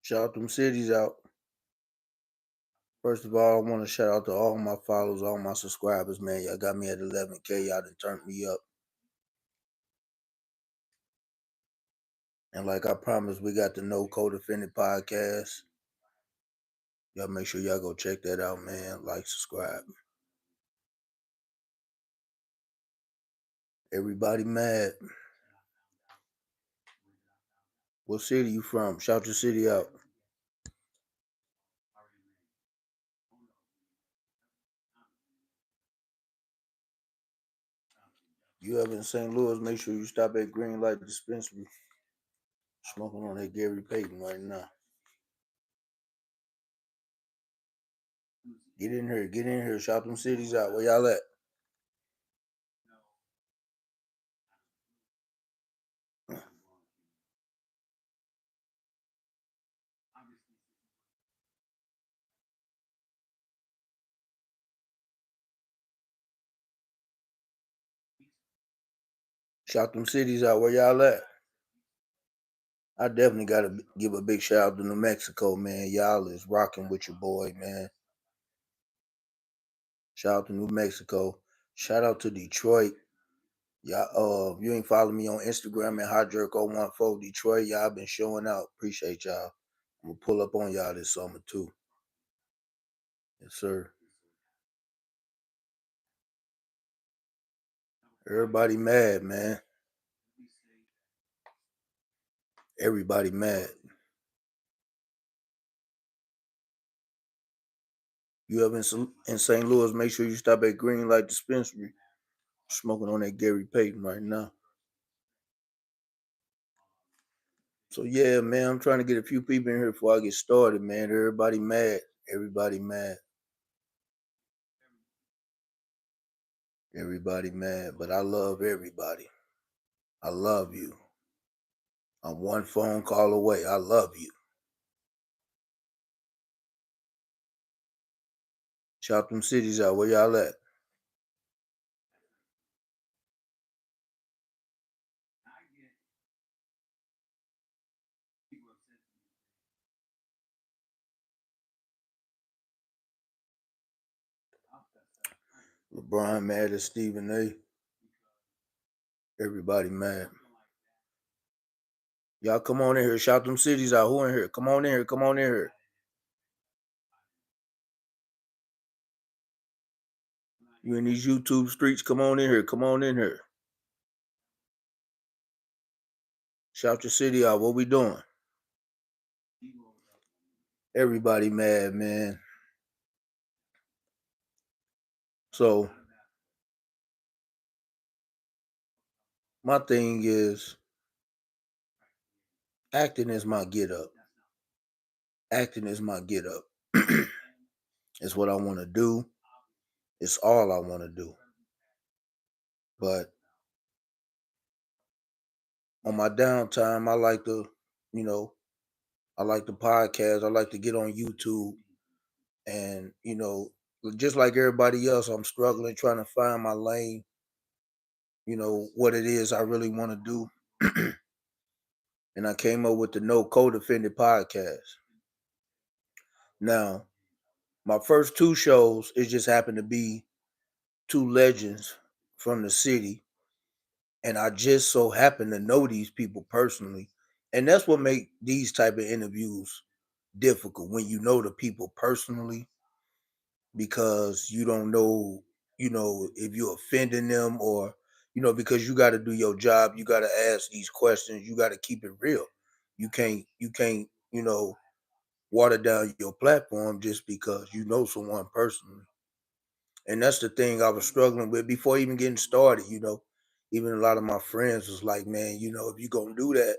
Shout them cities out. First of all, I want to shout out to all my followers, all my subscribers, man. Y'all got me at 11K. Y'all done turned me up. And like I promised, we got the No Codefendant podcast. Y'all make sure y'all go check that out, man. Like, subscribe. Everybody mad. What city you from? Shout your city out. You ever in St. Louis, make sure you stop at Green Light Dispensary. Smoking on that Gary Payton right now. Get in here. Shout them cities out. Where y'all at? Shout them cities out. Where y'all at? I definitely got to give a big shout out to New Mexico, man. Y'all is rocking with your boy, man. Shout out to New Mexico. Shout out to Detroit. Y'all, if you ain't following me on Instagram at HOTJERKO14 Detroit, y'all been showing out. Appreciate y'all. I'm gonna pull up on y'all this summer too. Yes, sir. Everybody mad, man. Everybody mad. You ever in St. Louis, make sure you stop at Green Light Dispensary. Smoking on that Gary Payton right now. So yeah, man, I'm trying to get a few people in here before I get started, man. Everybody mad. Everybody mad. Everybody mad. But I love everybody. I love you. I'm one phone call away. I love you. Shout them cities out. Where y'all at? Lebron mad at Stephen A. Everybody mad. Y'all come on in here. Shout them cities out. Who in here? Come on in here. Come on in here. You in these YouTube streets? Come on in here. Come on in here. Shout your city out. What we doing? Everybody mad, man. So my thing is, acting is my get up. Acting is my get up. It's what I want to do. It's all I want to do. But on my downtime, I like to, I like the podcast. I like to get on YouTube. And, just like everybody else, I'm struggling trying to find my lane, what it is I really want to do. And I came up with the No Codefendant podcast. Now, my first two shows, it just happened to be two legends from the city. And I just so happen to know these people personally. And that's what make these type of interviews difficult, when you know the people personally, because you don't know, if you're offending them, or, because you got to do your job. You got to ask these questions. You got to keep it real. You can't, water down your platform just because you know someone personally. And that's the thing I was struggling with before even getting started. Even a lot of my friends was like, man, if you're going to do that,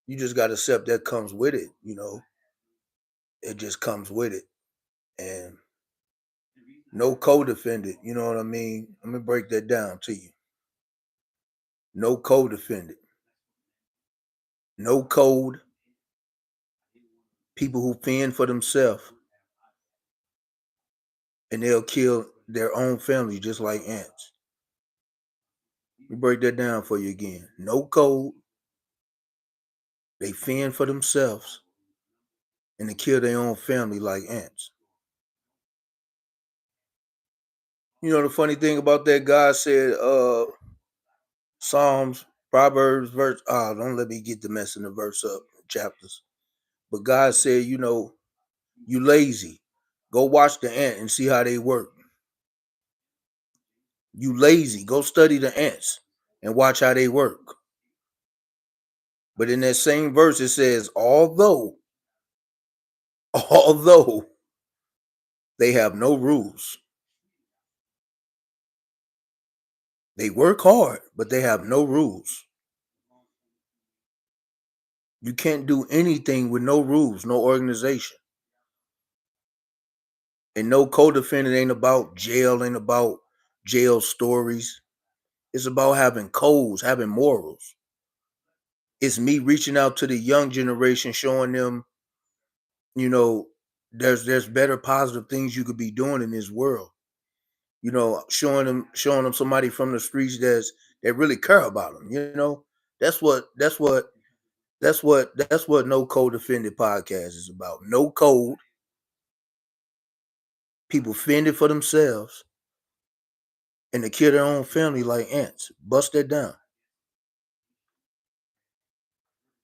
you just got to accept that comes with it. It just comes with it. And no co-defendant, you know what I mean? Let me break that down to you. No co-defendant. No code. People who fend for themselves, and they'll kill their own family just like ants. Let me break that down for you again. No code. They fend for themselves, and to kill their own family like ants. You know the funny thing about that, God said, Psalms, Proverbs, verse. Don't let me get the mess in the verse up chapters. But God said, you lazy. Go watch the ant and see how they work. You lazy. Go study the ants and watch how they work. But in that same verse, it says, although they have no rules, they work hard, but they have no rules. You can't do anything with no rules, no organization. And no co-defendant ain't about jail, ain't about jail stories. It's about having codes, having morals. It's me reaching out to the young generation, showing them, you know, there's better positive things you could be doing in this world. Showing them somebody from the streets that really care about them. That's what No Code Defended podcast is about. No code, people fending for themselves and to kill their own family like ants. Bust that down.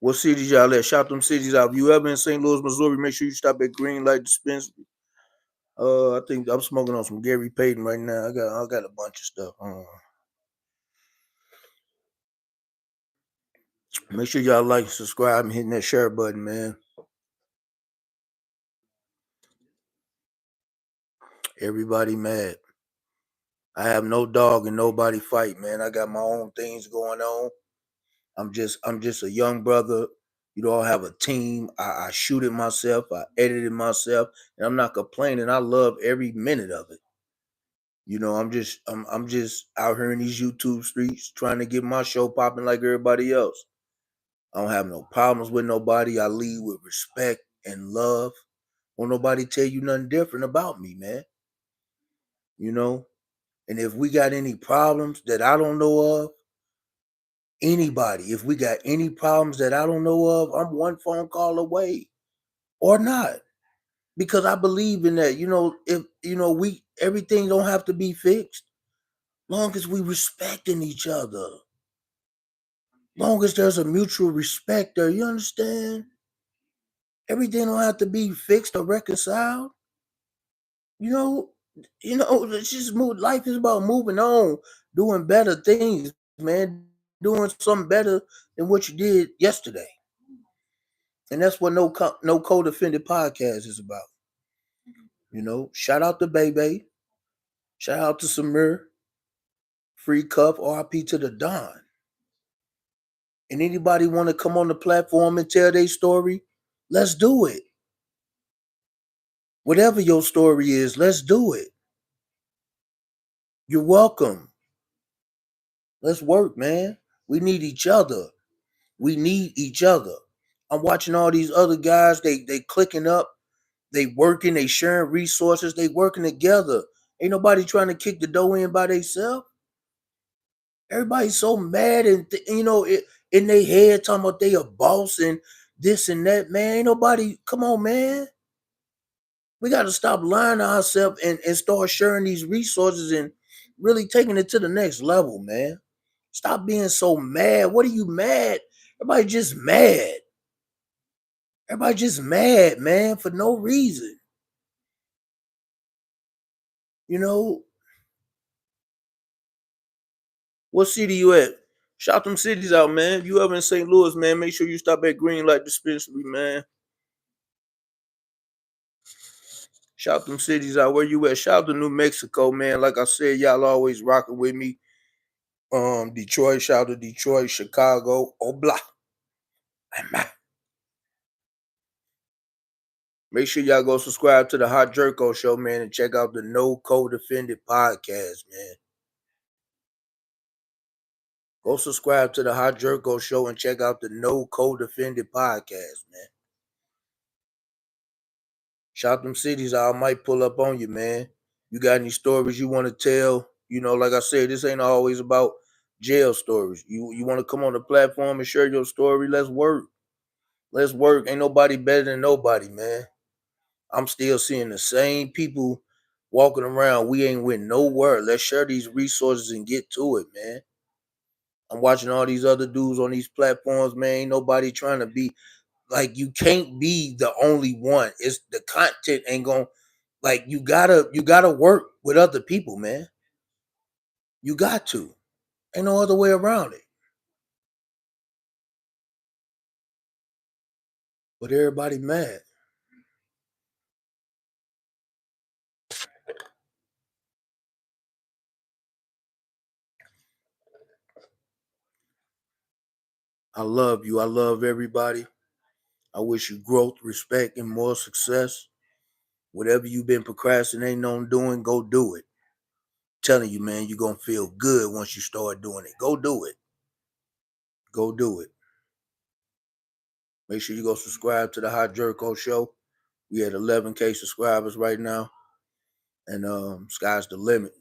What cities y'all at? Shout them cities out. If you ever in St. Louis, Missouri, make sure you stop at Green Light Dispensary. I think I'm smoking on some Gary Payton right now. I got a bunch of stuff. Make sure y'all like, subscribe, and hitting that share button, man. Everybody mad. I have no dog and nobody fight, man. I got my own things going on. I'm just a young brother. I have a team. I shoot it myself. I edit it myself, and I'm not complaining. I love every minute of it. I'm just out here in these YouTube streets trying to get my show popping like everybody else. I don't have no problems with nobody. I lead with respect and love. Won't nobody tell you nothing different about me, man. You know? And if we got any problems that I don't know of, if we got any problems that I don't know of, I'm one phone call away or not. Because I believe in that. If we everything don't have to be fixed. Long as we respecting each other. Long as there's a mutual respect there, you understand? Everything don't have to be fixed or reconciled. You know, it's just move. Life is about moving on, doing better things, man. Doing something better than what you did yesterday. And that's what no co-defended podcast is about. Shout out to Bebe. Shout out to Samir. Free Cuff, RP to the Don. And anybody want to come on the platform and tell their story, let's do it. Whatever your story is, let's do it. You're welcome. Let's work, man. We need each other. We need each other. I'm watching all these other guys, they clicking up, they working, they sharing resources, they working together. Ain't nobody trying to kick the dough in by themselves. Everybody's so mad and in their head talking about they a boss and this and that, man. Ain't nobody, come on, man. We got to stop lying to ourselves and start sharing these resources and really taking it to the next level, man. Stop being so mad. What are you mad? Everybody just mad. Everybody just mad, man, for no reason. What city you at? Shout them cities out, man. If you ever in St. Louis, man, make sure you stop at Green Light Dispensary, man. Shout them cities out. Where you at? Shout to New Mexico, man. Like I said, y'all always rocking with me. Detroit, shout to Detroit, Chicago, Obla. Make sure y'all go subscribe to the HOTJERKO show, man, and check out the No Co-Defended podcast, man. Go subscribe to the HOTJERKO show and check out the No Co-Defended podcast, man. Shout them cities out. I might pull up on you, man. You got any stories you want to tell? Like I said, this ain't always about jail stories. You want to come on the platform and share your story? Let's work. Let's work. Ain't nobody better than nobody, man. I'm still seeing the same people walking around. We ain't with no word. Let's share these resources and get to it, man. I'm watching all these other dudes on these platforms, man. Ain't nobody trying to be like you can't be the only one. It's the content ain't going like you gotta work with other people, man. You got to. Ain't no other way around it. But everybody mad. I love you. I love everybody. I wish you growth, respect, and more success. Whatever you've been procrastinating on doing, go do it. Telling you, man, you're gonna feel good once you start doing it. Go do it. Go do it. Make sure you go subscribe to the Hot Jerko Show. We at 11K subscribers right now, and sky's the limit.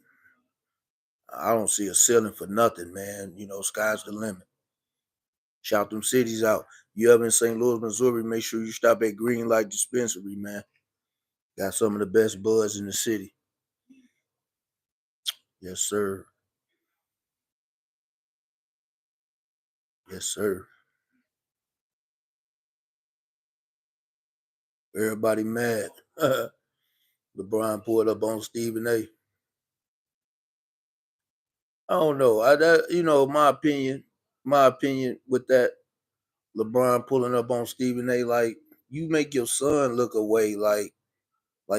I don't see a ceiling for nothing, man. Sky's the limit. Shout them cities out. You ever in St. Louis, Missouri, make sure you stop at Green Light Dispensary, man. Got some of the best buds in the city. Yes, sir. Yes, sir. Everybody mad. LeBron pulled up on Stephen A. I don't know. My opinion with that LeBron pulling up on Stephen A. Like you make your son look away, like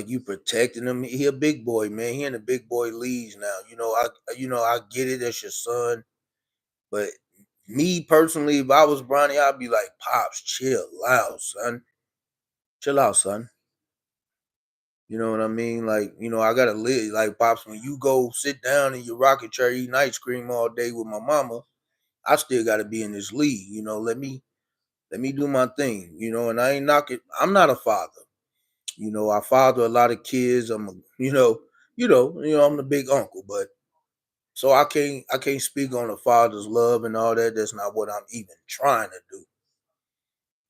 you protecting him. He a big boy, man. He in the big boy leagues now. I get it. That's your son, but me personally, if I was Bronny, I'd be like, Pops, chill out, son. Chill out, son. You know what I mean? Like, I gotta live. Like, Pops, when you go sit down in your rocking chair eating ice cream all day with my mama, I still gotta be in this league. Let me do my thing. And I ain't knocking. I'm not a father. I father a lot of kids. I'm a, I'm the big uncle, but so I can't speak on a father's love and all that. That's not what I'm even trying to do.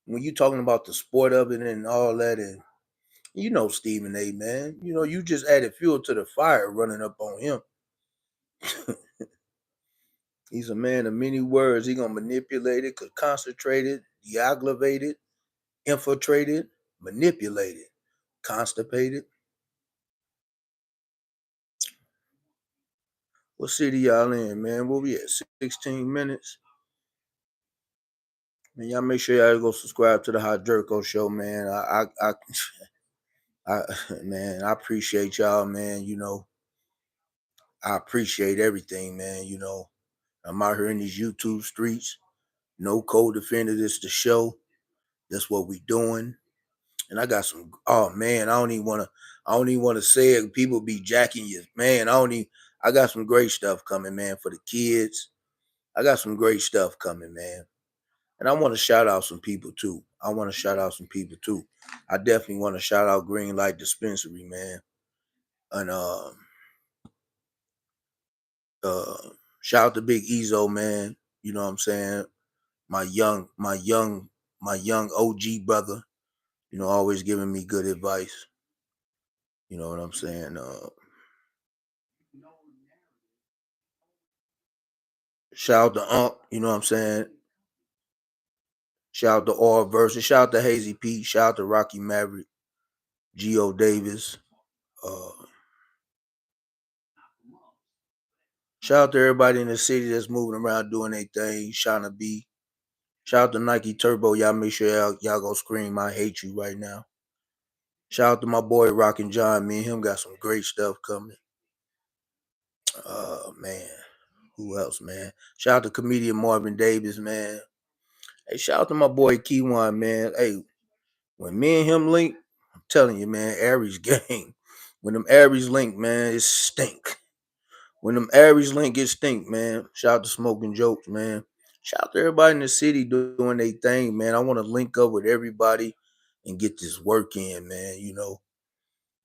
When you talking about the sport of it and all that, and Stephen A. Man, you just added fuel to the fire running up on him. He's a man of many words. He gonna manipulate it, could concentrate it, deaggravate it, infiltrate it, manipulate it, constipate it. What city y'all in, man? What we at? 16 minutes. Man, y'all make sure y'all go subscribe to the Hot Jerko Show, man. I man, I appreciate y'all, man. I appreciate everything, man. I'm out here in these YouTube streets. No co-defendant is the show. That's what we doing. And I got some. Oh man, I don't even want to. I don't even want to say it. People be jacking you, man. I don't even. I got some great stuff coming, man, for the kids. I got some great stuff coming, man. And I want to shout out some people too. I definitely want to shout out Green Light Dispensary, man. And uh shout out to Big Ezo, man. You know what I'm saying? My young OG brother, always giving me good advice. You know what I'm saying? Shout out to Unc, you know what I'm saying? Shout out to All Versus, shout out to Hazy Pete, shout out to Rocky Maverick, Geo Davis, uh, shout out to everybody in the city that's moving around doing their thing, Shauna B. Shout out to Nike Turbo. Y'all make sure y'all go scream I hate you right now. Shout out to my boy Rockin' John. Me and him got some great stuff coming. Man. Who else, man? Shout out to comedian Marvin Davis, man. Hey, shout out to my boy Keywan, man. Hey, when me and him link, I'm telling you, man, Aries gang. When them Aries link, man, it stink. When them Aries link, it stink, man. Shout out to Smoking Jokes, man. Shout out to everybody in the city doing their thing, man. I want to link up with everybody and get this work in, man.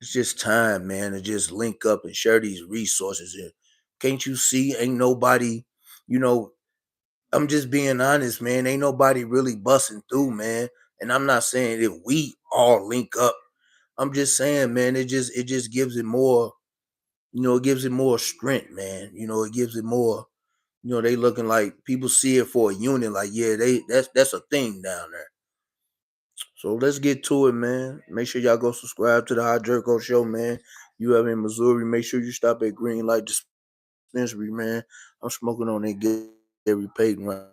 It's just time, man, to just link up and share these resources. And can't you see? Ain't nobody, you know, I'm just being honest, man. Ain't nobody really busting through, man. And I'm not saying if we all link up. I'm just saying, man, it just gives it more, it gives it more strength, man. It gives it more, they looking like people see it for a unit, like, yeah, that's a thing down there. So let's get to it, man. Make sure y'all go subscribe to the Hot Jerko Show, man. You have in Missouri, make sure you stop at Green Light Dispensary, man. I'm smoking on that Gary Payton right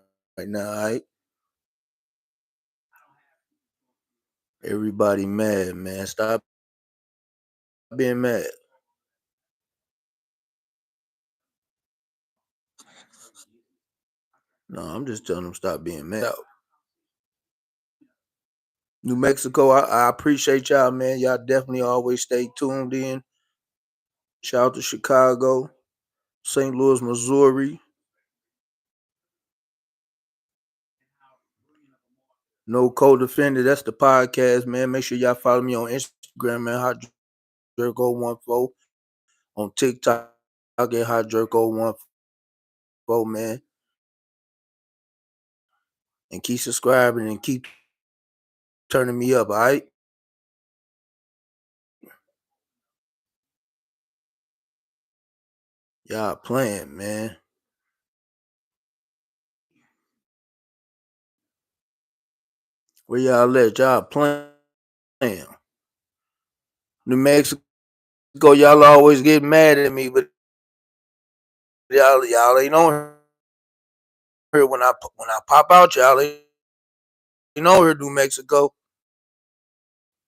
now, all right? Everybody mad, man. Stop being mad. No, I'm just telling them stop being mad. New Mexico, I appreciate y'all, man. Y'all definitely always stay tuned in. Shout out to Chicago, St. Louis, Missouri. No co-defendant. That's the podcast, man. Make sure y'all follow me on Instagram, man. Hot Jerko 14, on TikTok. I'll get Hot Jerko 14, man. And keep subscribing and keep turning me up, all right? Y'all playing, man. Where y'all at? Y'all playing. New Mexico, y'all always get mad at me, but y'all ain't on here when I pop out, y'all ain't on here, New Mexico.